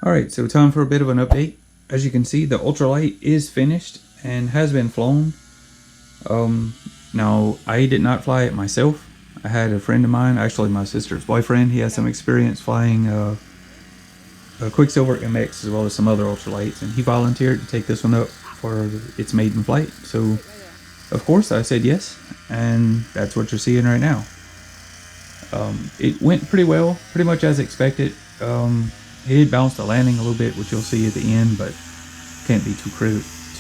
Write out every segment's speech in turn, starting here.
Alright, so time for a bit of an update. As you can see, the ultralight is finished and has been flown. Now, I did not fly it myself. I had a friend of mine, actually my sister's boyfriend, he has some experience flying a Quicksilver MX as well as some other ultralights, and he volunteered to take this one up for its maiden flight. So, of course, I said yes, and that's what you're seeing right now. It went pretty well, pretty much as expected. He did bounce the landing a little bit, which you'll see at the end, but can't be too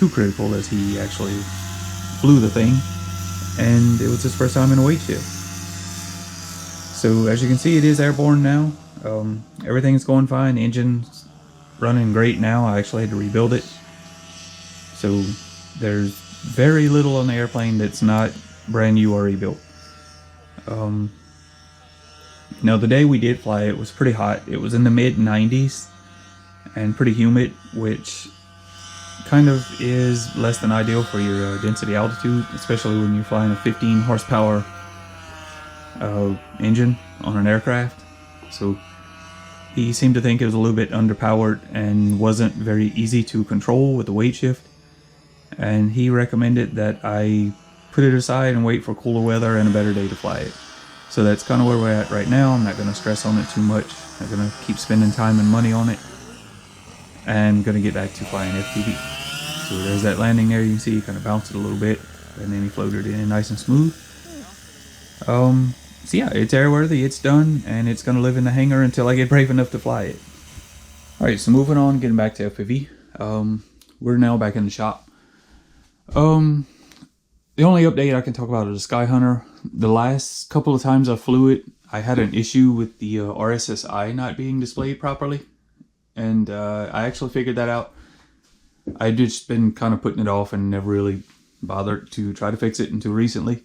critical as he actually flew the thing, and it was his first time in a weight shift. So as you can see, it is airborne now. Everything's going fine. The engine's running great now. I actually had to rebuild it. So there's very little on the airplane that's not brand new or rebuilt. Now the day we did fly it was pretty hot. It was in the mid 90s and pretty humid, which kind of is less than ideal for your density altitude, especially when you're flying a 15 horsepower engine on an aircraft. So he seemed to think it was a little bit underpowered and wasn't very easy to control with the weight shift, and he recommended that I put it aside and wait for cooler weather and a better day to fly it. So that's kind of where we're at right now. I'm not going to stress on it too much. I'm going to keep spending time and money on it, and going to get back to flying FPV. So there's that landing there. You can see he kind of bounced it a little bit, and then he floated in nice and smooth. So yeah, it's airworthy, it's done, and it's going to live in the hangar until I get brave enough to fly it. Alright, so moving on, getting back to FPV. We're now back in the shop. The only update I can talk about is the Skyhunter. The last couple of times I flew it, I had an issue with the RSSI not being displayed properly. And I actually figured that out. I'd just been kind of putting it off and never really bothered to try to fix it until recently.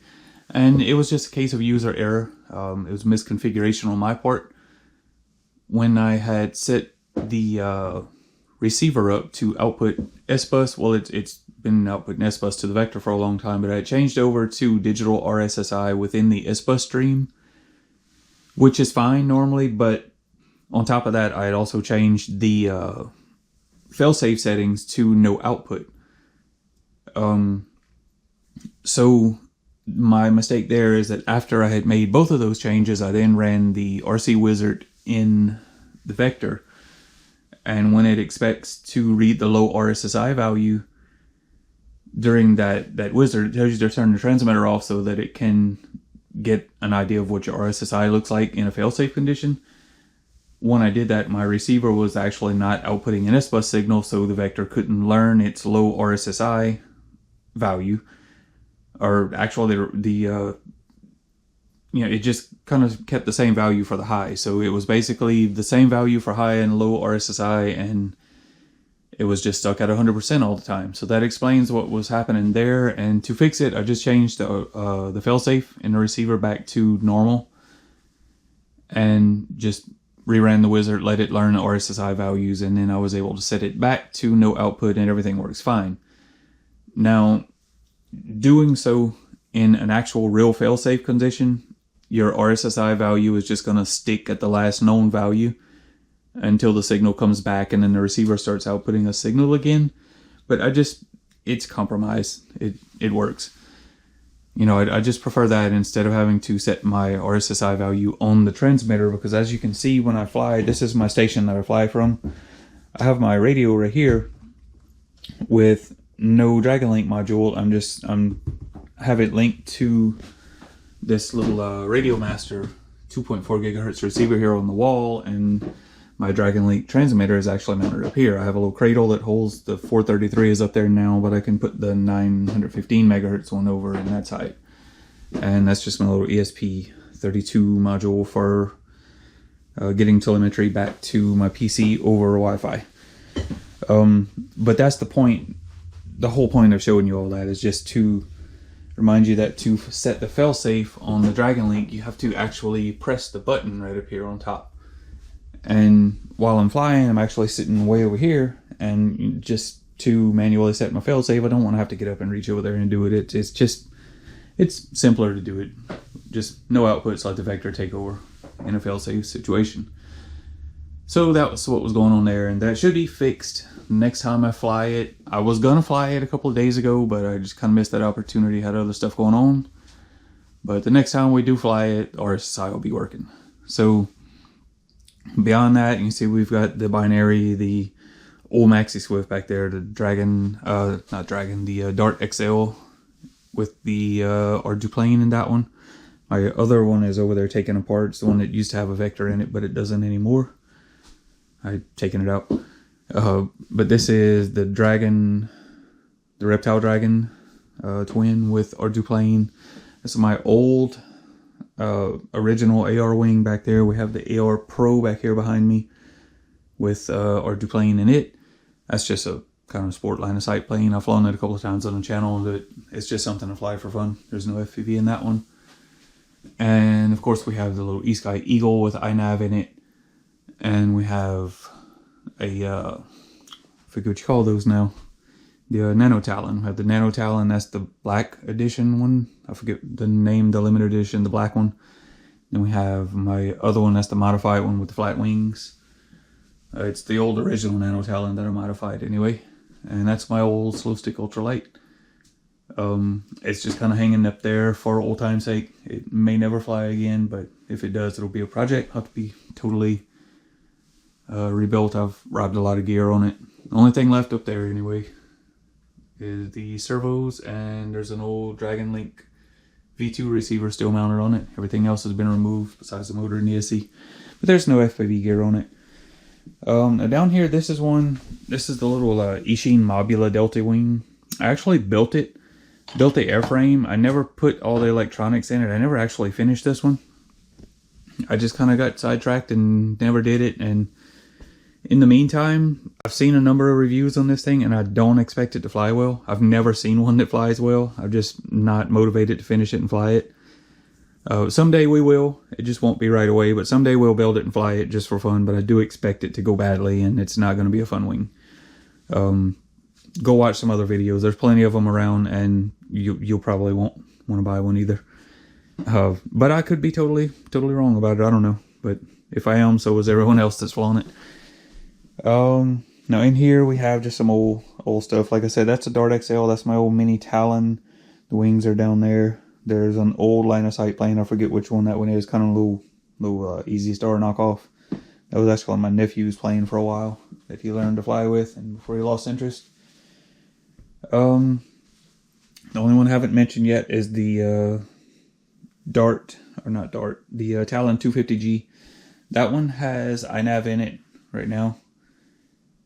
And it was just a case of user error. It was misconfiguration on my part. When I had set the receiver up to output S-Bus, well, it's been outputting S-Bus to the Vector for a long time, but I changed over to digital RSSI within the S-Bus stream, which is fine normally, but on top of that, I had also changed the failsafe settings to no output. So my mistake there is that after I had made both of those changes, I then ran the RC Wizard in the Vector, and when it expects to read the low RSSI value during that wizard, it tells you to turn the transmitter off so that it can get an idea of what your RSSI looks like in a failsafe condition. When I did that, my receiver was actually not outputting an S-Bus signal, so the Vector couldn't learn its low RSSI value. Or actually, it just kind of kept the same value for the high. So it was basically the same value for high and low RSSI, and it was just stuck at 100% all the time. So that explains what was happening there. And to fix it, I just changed the failsafe in the receiver back to normal, and just reran the wizard, let it learn the RSSI values, and then I was able to set it back to no output, and everything works fine. Now, doing so in an actual real failsafe condition, your RSSI value is just going to stick at the last known value until the signal comes back, and then the receiver starts outputting a signal again. But it's compromise. It works. I just prefer that instead of having to set my RSSI value on the transmitter, because as you can see when I fly, this is my station that I fly from. I have my radio right here with no Dragon Link module. I have it linked to this little Radio Master 2.4 gigahertz receiver here on the wall, and my Dragon Link transmitter is actually mounted up here. I have a little cradle that holds the 433 is up there now, but I can put the 915 megahertz one over, and that's height. And that's just my little ESP32 module for getting telemetry back to my PC over Wi-Fi. But that's the point. The whole point of showing you all that is just to remind you that to set the failsafe on the Dragon Link, you have to actually press the button right up here on top. And while I'm flying, I'm actually sitting way over here, and just to manually set my failsafe, I don't want to have to get up and reach over there and do it. It's simpler to do it. Just no outputs, let the Vector take over in a failsafe situation. So that was what was going on there, and that should be fixed next time I fly it. I was gonna fly it a couple of days ago, but I just kind of missed that opportunity, had other stuff going on. But the next time we do fly it, RSSI will be working. So beyond that, you can see we've got the binary, the old Maxi Swift back there, the Dragon, the Dart XL with the Arduplane in that one. My other one is over there taken apart. It's the one that used to have a vector in it, but it doesn't anymore. I've taken it out. But this is the Dragon, the Reptile Dragon twin with Arduplane. This is my old original AR wing back there. We have the AR Pro back here behind me with Arduplane in it. That's just a kind of sport line of sight plane. I've flown it a couple of times on the channel, but it's just something to fly for fun. There's no FPV in that one. And of course we have the little eSky Eagle with iNav in it. And we have a, I forget what you call those now. The Nano Talon. We have the Nano Talon, that's the black edition one. I forget the name, the limited edition, the black one. Then we have my other one, that's the modified one with the flat wings. It's the old original Nano Talon that are modified anyway. And that's my old Slow Stick Ultralight. It's just kind of hanging up there for old time's sake. It may never fly again, but if it does, it'll be a project. It'll have to be totally rebuilt. I've robbed a lot of gear on it. The only thing left up there anyway is the servos, and there's an old Dragon Link V2 receiver still mounted on it. Everything else has been removed besides the motor and the ESC. But there's no FPV gear on it. Now down here, this is the little Eachine Mobula Delta Wing. I actually built the airframe. I never put all the electronics in it. I never actually finished this one. I just kind of got sidetracked and never did it. And in the meantime, I've seen a number of reviews on this thing, and I don't expect it to fly well. I've never seen one that flies well. I'm just not motivated to finish it and fly it. Someday we will. It just won't be right away, but someday we'll build it and fly it just for fun. But I do expect it to go badly, and it's not going to be a fun wing. Go watch some other videos. There's plenty of them around, and you'll probably won't want to buy one either. But I could be totally wrong about it. I don't know. But if I am, so is everyone else that's flown it. Now in here we have just some old stuff. Like I said, that's a Dart XL. That's my old mini Talon. The wings are down there. There's an old line of sight plane. I forget which one that one is. Kind of a little Easy Star knockoff. That was actually my nephew's plane for a while that he learned to fly with, and before he lost interest. The only one I haven't mentioned yet is the the Talon 250G. That one has iNav in it right now.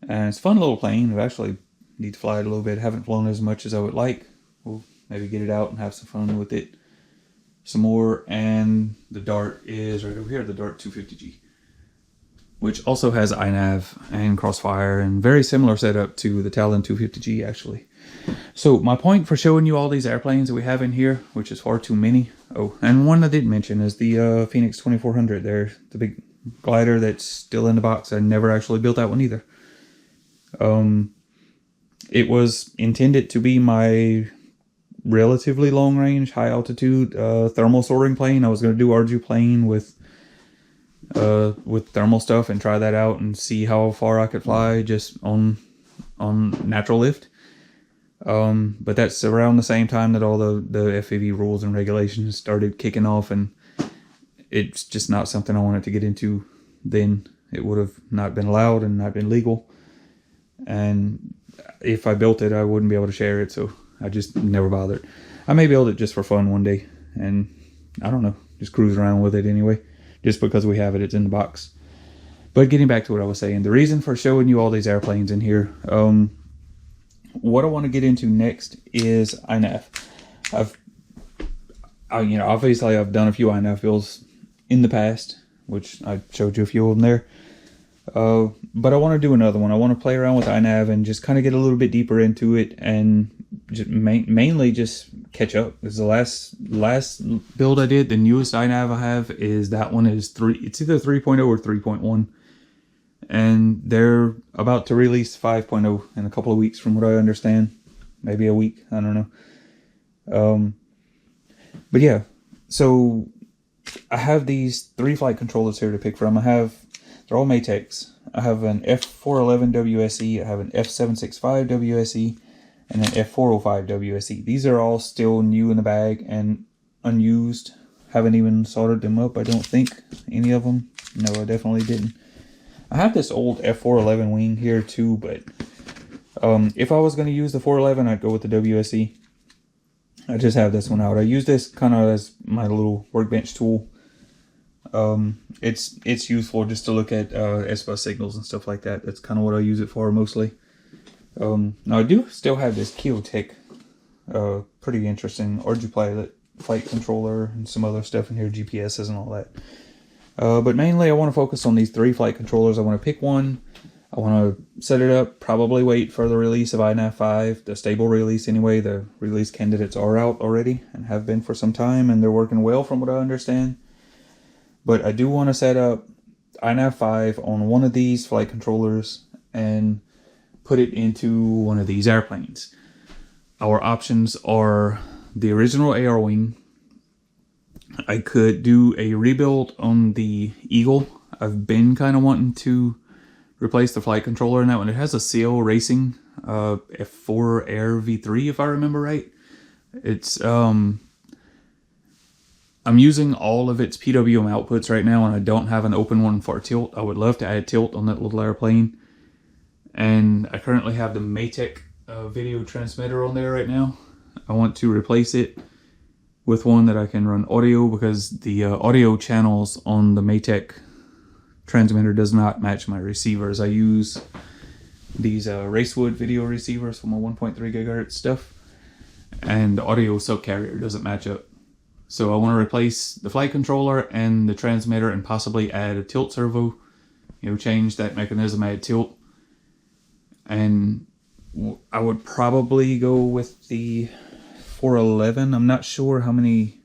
And it's a fun little plane. I actually need to fly it a little bit. Haven't flown as much as I would like. We'll maybe get it out and have some fun with it some more. And the Dart is right over here, the Dart 250G, which also has iNav and Crossfire, and very similar setup to the Talon 250G actually. So my point for showing you all these airplanes that we have in here, which is far too many. Oh, and one I did mention is the Phoenix 2400 there, the big glider that's still in the box. I never actually built that one either. It was intended to be my relatively long range, high altitude thermal soaring plane. I was going to do Arduplane with thermal stuff and try that out and see how far I could fly just on natural lift. But that's around the same time that all the FPV rules and regulations started kicking off, and it's just not something I wanted to get into then. It would have not been allowed and not been legal. And if I built it, I wouldn't be able to share it, so I just never bothered. I may build it just for fun one day, and I don't know, just cruise around with it anyway. Just because we have it, it's in the box. But getting back to what I was saying, the reason for showing you all these airplanes in here, what I want to get into next is iNav. Obviously I've done a few iNav builds in the past, which I showed you a few of them there. But I want to do another one. I want to play around with iNav and just kind of get a little bit deeper into it, and just mainly just catch up. This is the last build I did. The newest iNav I have is that one is it's either 3.0 or 3.1. And they're about to release 5.0 in a couple of weeks from what I understand. Maybe a week, I don't know. But yeah, so I have these 3 flight controllers here to pick from. They're all Matex. I have an F411 WSE, I have an F765 WSE, and an F405 WSE. These are all still new in the bag and unused. Haven't even soldered them up, I don't think. Any of them? No, I definitely didn't. I have this old F411 wing here too, but if I was going to use the 411, I'd go with the WSE. I just have this one out. I use this kind of as my little workbench tool. It's useful just to look at S-Bus signals and stuff like that. That's kind of what I use it for mostly. Now I do still have this Keotech, pretty interesting ArduPilot flight controller and some other stuff in here, GPSs and all that. But mainly I want to focus on these 3 flight controllers. I want to pick one. I want to set it up, probably wait for the release of iNav 5, the stable release anyway. The release candidates are out already and have been for some time, and they're working well from what I understand. But I do want to set up iNav 5 on one of these flight controllers and put it into one of these airplanes. Our options are the original AR wing. I could do a rebuild on the Eagle. I've been kind of wanting to replace the flight controller in that one. It has a CL Racing F4 Air V3 if I remember right. It's I'm using all of its PWM outputs right now, and I don't have an open one for tilt. I would love to add tilt on that little airplane. And I currently have the Matek video transmitter on there right now. I want to replace it with one that I can run audio, because the audio channels on the Matek transmitter does not match my receivers. I use these Racewood video receivers for my 1.3 gigahertz stuff, and the audio subcarrier doesn't match up. So I want to replace the flight controller and the transmitter and possibly add a tilt servo, change that mechanism, add tilt. And I would probably go with the 411. I'm not sure how many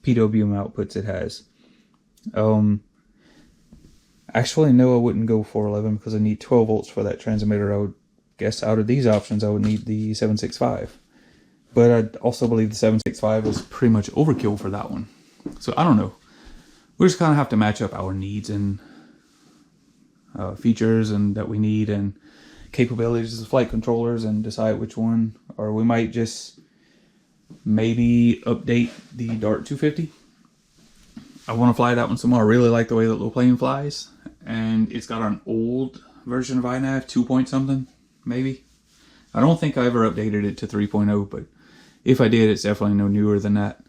PWM outputs it has. Actually, no, I wouldn't go 411 because I need 12 volts for that transmitter. I would guess out of these options, I would need the 765. But I also believe the 765 is pretty much overkill for that one. So I don't know. We just kind of have to match up our needs and features and that we need and capabilities of flight controllers and decide which one. Or we might just maybe update the Dart 250. I want to fly that one some more. I really like the way that little plane flies. And it's got an old version of iNav, 2 point something, maybe. I don't think I ever updated it to 3.0, but if I did, it's definitely no newer than that.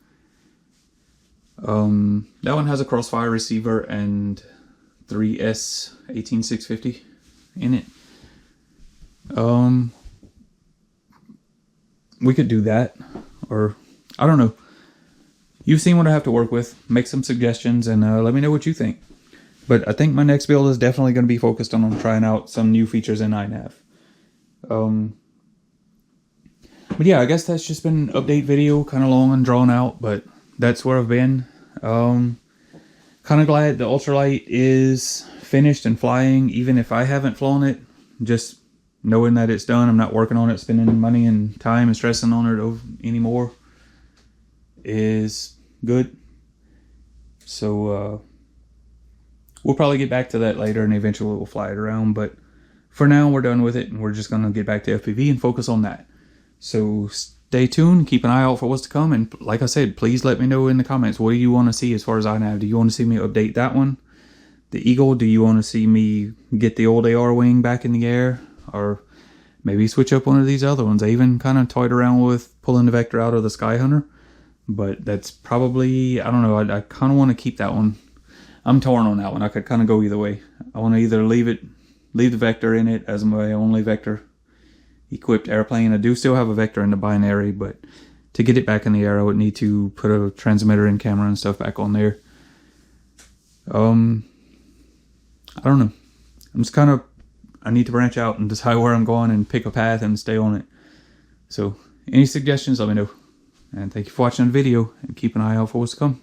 That one has a Crossfire receiver and 3S 18650 in it. We could do that, or I don't know. You've seen what I have to work with. Make some suggestions and let me know what you think. But I think my next build is definitely going to be focused on trying out some new features in iNav. But yeah, I guess that's just been an update video, kind of long and drawn out, but that's where I've been. Kind of glad the ultralight is finished and flying, even if I haven't flown it. Just knowing that it's done, I'm not working on it, spending money and time and stressing on it anymore is good. So we'll probably get back to that later and eventually we'll fly it around, but for now we're done with it and we're just going to get back to FPV and focus on that. So stay tuned, keep an eye out for what's to come, and like I said, please let me know in the comments, what do you want to see as far as iNav? Do you want to see me update that one, the Eagle? Do you want to see me get the old AR wing back in the air, or maybe switch up one of these other ones? I even kind of toyed around with pulling the Vector out of the Skyhunter, but that's probably, I don't know, I kind of want to keep that one. I'm torn on that one. I could kind of go either way. I want to either leave the Vector in it as my only Vector equipped airplane. I do still have a Vector in the binary, but to get it back in the air, I would need to put a transmitter and camera and stuff back on there. I don't know. I'm just kind of, I need to branch out and decide where I'm going and pick a path and stay on it. So any suggestions, let me know. And thank you for watching the video and keep an eye out for what's to come.